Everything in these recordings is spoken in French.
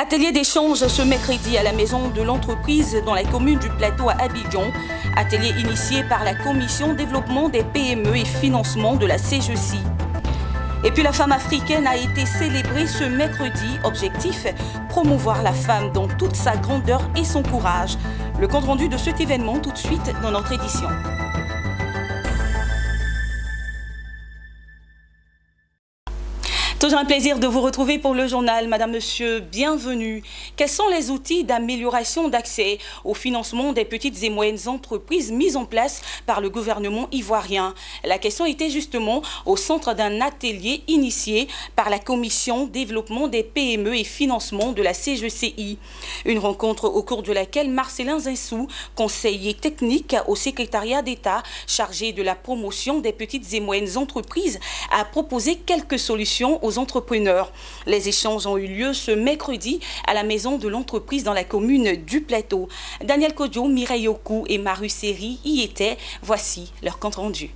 Atelier d'échange ce mercredi à la maison de l'entreprise dans la commune du Plateau à Abidjan. Atelier initié par la Commission Développement des PME et Financement de la CGECI. Et puis la femme africaine a été célébrée ce mercredi. Objectif, promouvoir la femme dans toute sa grandeur et son courage. Le compte rendu de cet événement tout de suite dans notre édition. Toujours un plaisir de vous retrouver pour le journal. Madame, Monsieur, bienvenue. Quels sont les outils d'amélioration d'accès au financement des petites et moyennes entreprises mis en place par le gouvernement ivoirien? La question était justement au centre d'un atelier initié par la Commission Développement des PME et Financement de la CGECI. Une rencontre au cours de laquelle Marcelin Zinsou, conseiller technique au secrétariat d'État chargé de la promotion des petites et moyennes entreprises, a proposé quelques solutions aux entrepreneurs. Les échanges ont eu lieu ce mercredi à la maison de l'entreprise dans la commune du Plateau. Daniel Kodjo, Mireille Okou et Maru Seri y étaient. Voici leur compte rendu.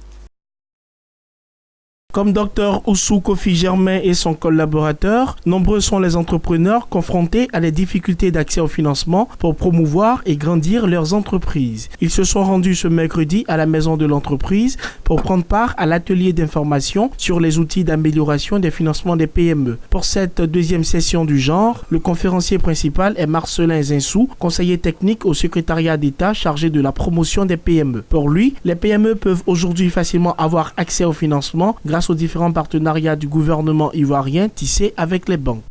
Comme Dr Oussou Kofi Germain et son collaborateur, nombreux sont les entrepreneurs confrontés à des difficultés d'accès au financement pour promouvoir et grandir leurs entreprises. Ils se sont rendus ce mercredi à la maison de l'entreprise pour prendre part à l'atelier d'information sur les outils d'amélioration des financements des PME. Pour cette deuxième session du genre, le conférencier principal est Marcelin Zinsou, conseiller technique au secrétariat d'État chargé de la promotion des PME. Pour lui, les PME peuvent aujourd'hui facilement avoir accès au financement grâce aux différents partenariats du gouvernement ivoirien tissés avec les banques.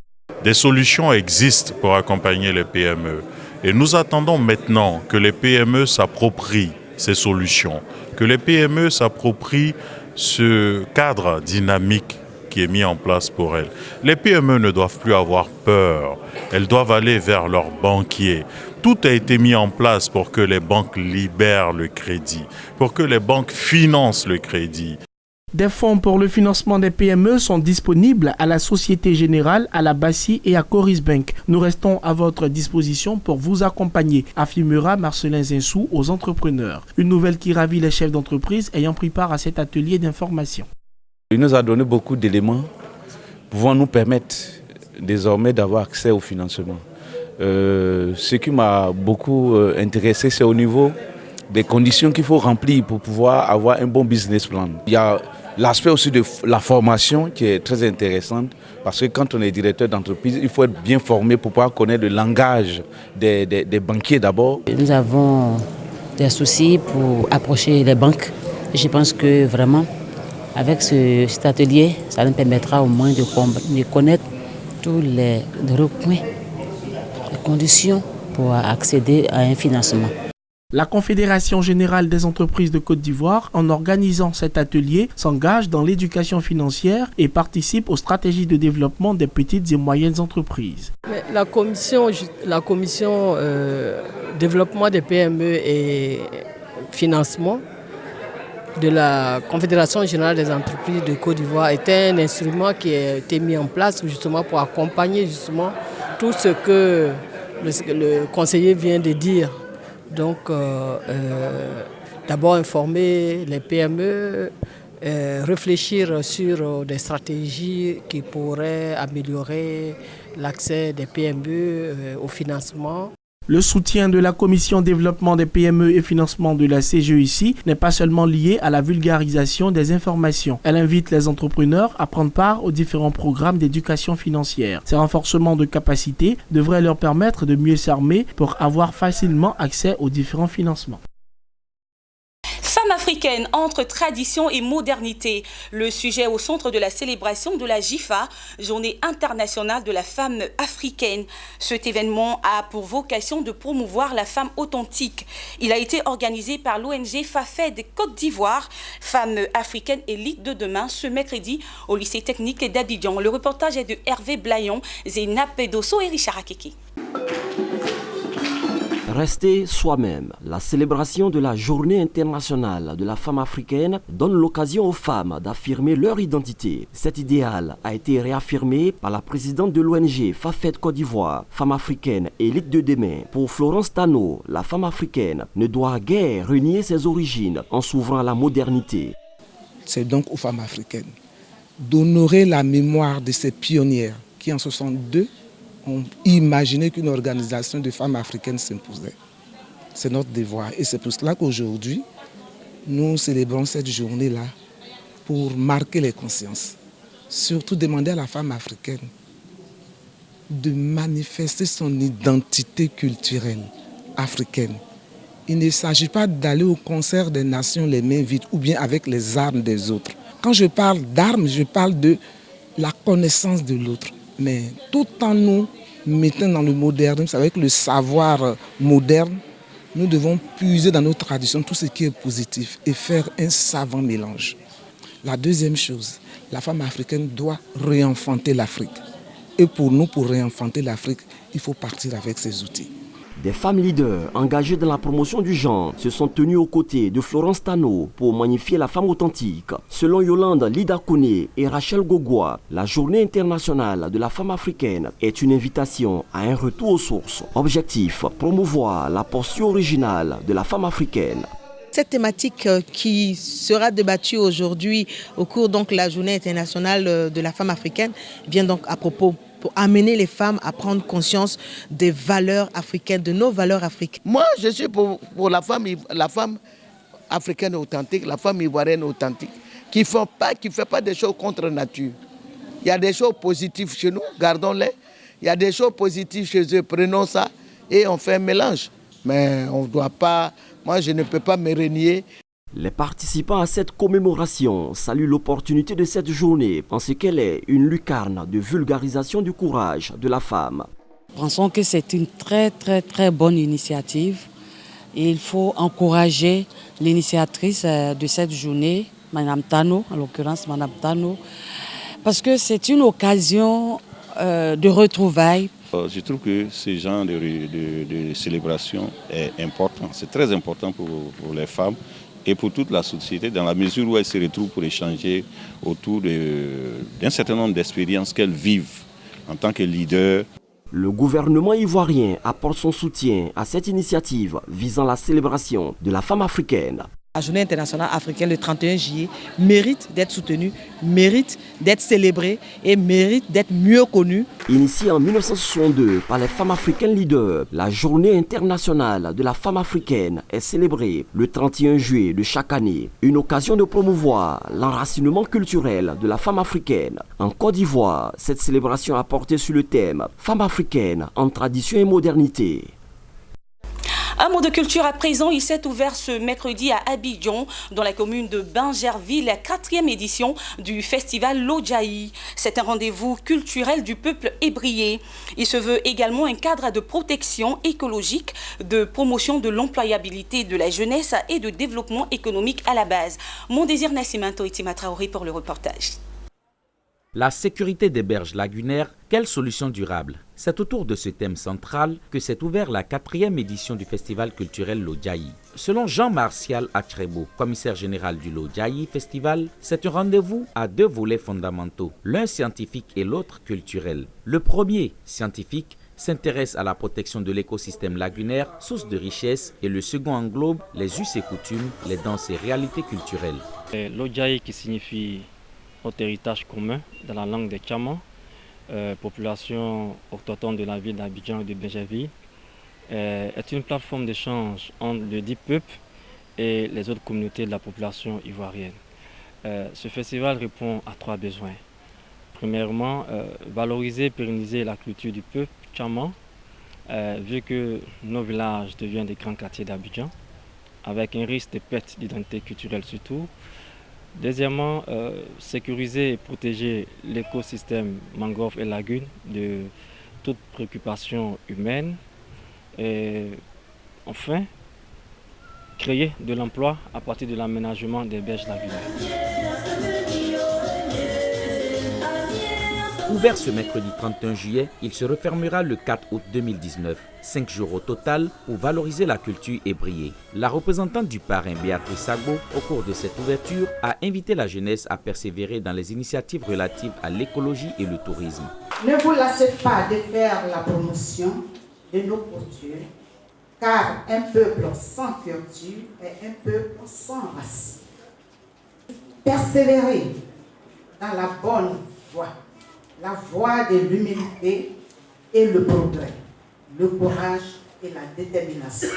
Des solutions existent pour accompagner les PME et nous attendons maintenant que les PME s'approprient ces solutions, que les PME s'approprient ce cadre dynamique qui est mis en place pour elles. Les PME ne doivent plus avoir peur, elles doivent aller vers leurs banquiers. Tout a été mis en place pour que les banques libèrent le crédit, pour que les banques financent le crédit. Des fonds pour le financement des PME sont disponibles à la Société Générale, à la BACI et à Coris Bank. Nous restons à votre disposition pour vous accompagner, affirmera Marcelin Zinsou aux entrepreneurs. Une nouvelle qui ravit les chefs d'entreprise ayant pris part à cet atelier d'information. Il nous a donné beaucoup d'éléments pouvant nous permettre désormais d'avoir accès au financement. Ce qui m'a beaucoup intéressé, c'est au niveau des conditions qu'il faut remplir pour pouvoir avoir un bon business plan. Il y a l'aspect aussi de la formation qui est très intéressante parce que quand on est directeur d'entreprise, il faut être bien formé pour pouvoir connaître le langage des banquiers d'abord. Nous avons des soucis pour approcher les banques. Je pense que vraiment, avec cet atelier, ça nous permettra au moins de connaître tous les recoins, les conditions pour accéder à un financement. La Confédération Générale des Entreprises de Côte d'Ivoire, en organisant cet atelier, s'engage dans l'éducation financière et participe aux stratégies de développement des petites et moyennes entreprises. La commission développement des PME et financement de la Confédération Générale des Entreprises de Côte d'Ivoire est un instrument qui a été mis en place justement pour accompagner justement tout ce que le conseiller vient de dire. Donc, d'abord informer les PME, réfléchir sur des stratégies qui pourraient améliorer l'accès des PME au financement. Le soutien de la Commission Développement des PME et Financement de la CGECI n'est pas seulement lié à la vulgarisation des informations. Elle invite les entrepreneurs à prendre part aux différents programmes d'éducation financière. Ces renforcements de capacités devraient leur permettre de mieux s'armer pour avoir facilement accès aux différents financements. Femme africaine entre tradition et modernité. Le sujet au centre de la célébration de la JIFA, Journée internationale de la femme africaine. Cet événement a pour vocation de promouvoir la femme authentique. Il a été organisé par l'ONG FAFED Côte d'Ivoire, Femmes africaines élite de demain, ce mercredi au lycée technique d'Abidjan. Le reportage est de Hervé Blayon, Zéna Pedoso et Richard Akeki. Rester soi-même. La célébration de la Journée internationale de la femme africaine donne l'occasion aux femmes d'affirmer leur identité. Cet idéal a été réaffirmé par la présidente de l'ONG FAFED Côte d'Ivoire, Femme africaine élite de demain. Pour Florence Tano, la femme africaine ne doit guère renier ses origines en s'ouvrant à la modernité. C'est donc aux femmes africaines d'honorer la mémoire de ces pionnières qui en 62 ont imaginé qu'une organisation de femmes africaines s'imposait. C'est notre devoir. Et c'est pour cela qu'aujourd'hui, nous célébrons cette journée-là pour marquer les consciences. Surtout demander à la femme africaine de manifester son identité culturelle africaine. Il ne s'agit pas d'aller au concert des nations les mains vides ou bien avec les armes des autres. Quand je parle d'armes, je parle de la connaissance de l'autre. Mais tout en nous mettant dans le modernisme, avec le savoir moderne, nous devons puiser dans nos traditions tout ce qui est positif et faire un savant mélange. La deuxième chose, la femme africaine doit réenfanter l'Afrique. Et pour nous, pour réenfanter l'Afrique, il faut partir avec ces outils. Des femmes leaders engagées dans la promotion du genre se sont tenues aux côtés de Florence Tano pour magnifier la femme authentique. Selon Yolande Lidakone et Rachel Gogwa, la journée internationale de la femme africaine est une invitation à un retour aux sources. Objectif, promouvoir la posture originale de la femme africaine. Cette thématique qui sera débattue aujourd'hui au cours de la journée internationale de la femme africaine vient donc à propos pour amener les femmes à prendre conscience des valeurs africaines, de nos valeurs africaines. Moi, je suis pour la femme africaine authentique, la femme ivoirienne authentique, qui ne fait pas des choses contre nature. Il y a des choses positives chez nous, gardons-les. Il y a des choses positives chez eux, prenons ça et on fait un mélange. Mais on ne doit pas, moi je ne peux pas me renier. Les participants à cette commémoration saluent l'opportunité de cette journée en ce qu'elle est une lucarne de vulgarisation du courage de la femme. Pensons que c'est une très bonne initiative et il faut encourager l'initiatrice de cette journée, Mme Tano, en l'occurrence Mme Tano, parce que c'est une occasion de retrouvailles. Je trouve que ce genre de célébration est important, c'est très important pour les femmes et pour toute la société, dans la mesure où elles se retrouvent pour échanger autour d'un certain nombre d'expériences qu'elles vivent en tant que leader. Le gouvernement ivoirien apporte son soutien à cette initiative visant la célébration de la femme africaine. La journée internationale africaine le 31 juillet mérite d'être soutenue, mérite d'être célébrée et mérite d'être mieux connue. Initiée en 1962 par les femmes africaines leaders, la journée internationale de la femme africaine est célébrée le 31 juillet de chaque année. Une occasion de promouvoir l'enracinement culturel de la femme africaine. En Côte d'Ivoire, cette célébration a porté sur le thème « Femmes africaines en tradition et modernité ». Un mot de culture à présent, il s'est ouvert ce mercredi à Abidjan, dans la commune de Bingerville, la 4e édition du festival Lodjaï. C'est un rendez-vous culturel du peuple ébrié. Il se veut également un cadre de protection écologique, de promotion de l'employabilité de la jeunesse et de développement économique à la base. Mon désir Nassimanto Itima Traoré pour le reportage. La sécurité des berges lagunaires, quelle solution durable? C'est autour de ce thème central que s'est ouvert la 4e édition du festival culturel Lodjaï. Selon Jean-Martial Achrebo, commissaire général du Lodjaï Festival, c'est un rendez-vous à 2 volets fondamentaux, l'un scientifique et l'autre culturel. Le premier, scientifique, s'intéresse à la protection de l'écosystème lagunaire, source de richesse, et le second englobe les us et coutumes, les danses et réalités culturelles. Lodjaï qui signifie notre héritage commun dans la langue des Tchaman, population autochtone de la ville d'Abidjan et de Bingerville, est une plateforme d'échange entre le dit peuple et les autres communautés de la population ivoirienne. Ce festival répond à 3 besoins. Premièrement, valoriser et pérenniser la culture du peuple Tchaman, vu que nos villages deviennent des grands quartiers d'Abidjan, avec un risque de perte d'identité culturelle surtout. Deuxièmement, sécuriser et protéger l'écosystème mangrove et lagune de toute préoccupation humaine. Et enfin, créer de l'emploi à partir de l'aménagement des berges lagunaires. Ouvert ce mercredi 31 juillet, il se refermera le 4 août 2019. 5 jours au total pour valoriser la culture ébriée. La représentante du parrain Béatrice Sagbo, au cours de cette ouverture, a invité la jeunesse à persévérer dans les initiatives relatives à l'écologie et le tourisme. Ne vous lassez pas de faire la promotion de nos cultures, car un peuple sans culture est un peuple sans race. Persévérez dans la bonne voie, la voie de l'humilité et le progrès, le courage et la détermination.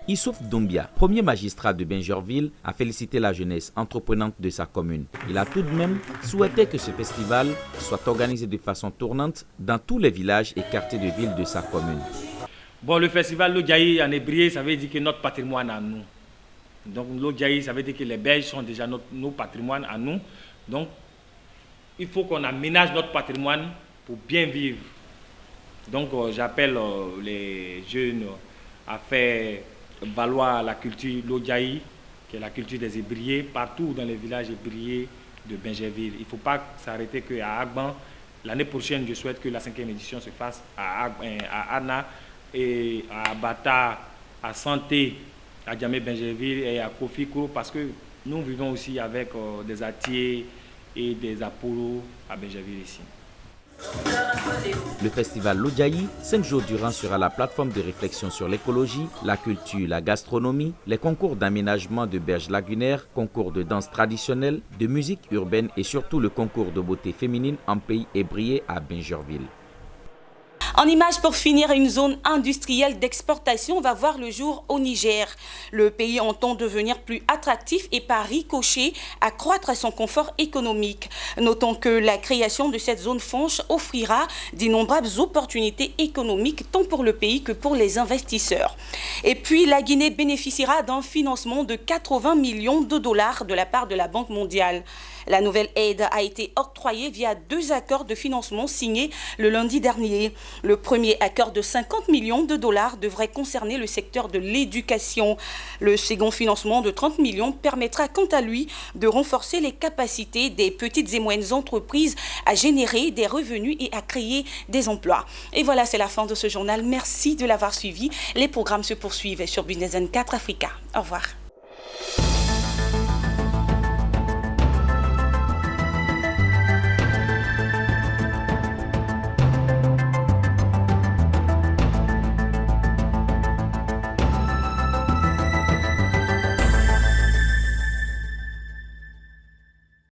Issouf Doumbia, premier magistrat de Bingerville, a félicité la jeunesse entreprenante de sa commune. Il a tout de même souhaité que ce festival soit organisé de façon tournante dans tous les villages et quartiers de ville de sa commune. Bon, le festival Lodjaï en hébreu, ça veut dire que notre patrimoine à nous. Donc Lodjaï, ça veut dire que les berges sont déjà nos patrimoines à nous. Donc il faut qu'on aménage notre patrimoine pour bien vivre. Donc j'appelle les jeunes à faire valoir la culture Lodjaï, qui est la culture des ébriers, partout dans les villages ébriers de Bingerville. Il ne faut pas s'arrêter qu'à Agban. L'année prochaine, je souhaite que la 5e édition se fasse à Anna et à Bata, à Santé, à Djamé Bingerville et à Kofiko, parce que nous vivons aussi avec des Atiers et des Apollo à Bingerville ici. Le festival Lodjaï, 5 jours durant, sera la plateforme de réflexion sur l'écologie, la culture, la gastronomie, les concours d'aménagement de berges lagunaires, concours de danse traditionnelle, de musique urbaine et surtout le concours de beauté féminine en pays ébrié à Bingerville. En image pour finir, une zone industrielle d'exportation va voir le jour au Niger. Le pays entend devenir plus attractif et par ricochet accroître son confort économique. Notons que la création de cette zone franche offrira d'innombrables opportunités économiques tant pour le pays que pour les investisseurs. Et puis la Guinée bénéficiera d'un financement de 80 millions de dollars de la part de la Banque mondiale. La nouvelle aide a été octroyée via 2 accords de financement signés le lundi dernier. Le premier accord de 50 millions de dollars devrait concerner le secteur de l'éducation. Le second financement de 30 millions permettra quant à lui de renforcer les capacités des petites et moyennes entreprises à générer des revenus et à créer des emplois. Et voilà, c'est la fin de ce journal. Merci de l'avoir suivi. Les programmes se poursuivent sur Business 24 Africa. Au revoir.